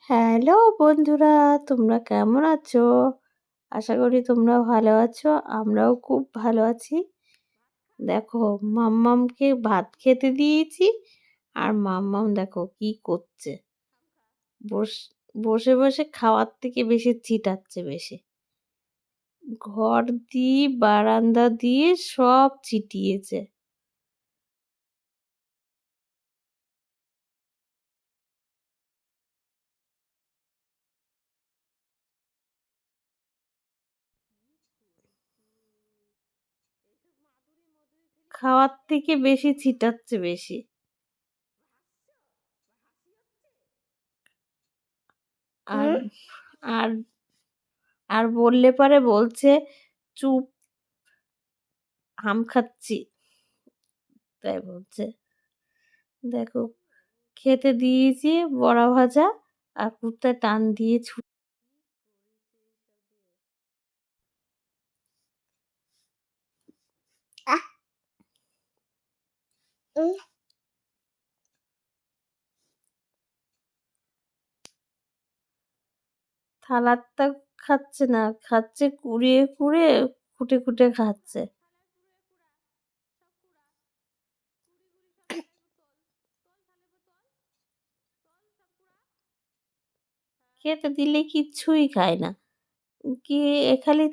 Hello বন্ধুরা, তোমরা কেমন আছো? আশা করি তোমরা ভালো আছো। আমরাও খুব ভালো আছি। দেখো মাম্মামকে ভাত খেতে দিয়েছি আর মাম্মাম দেখো কি করছে। বস বসে বসে খাওয়ার থেকে বেশি চিটাচ্ছে বেশি। ঘর দিয়ে বারান্দা দিয়ে সব চিটিয়েছে। খাওয়ার থেকে বেশি ছিটাচ্ছে বেশি। আর আর আর বললে পরে বলছে চুপ, আম খাচ্ছি। তাই বলছে। দেখো খেতে দিয়েছি বড়া ভাজা আর কুত্তা টান দিয়ে থালারটা খাচ্ছে না, খাচ্ছে কুড়িয়ে কুড়িয়ে খুঁটে খুঁটে খাচ্ছে। খেতে দিলে কিচ্ছুই খায় না। কি খালি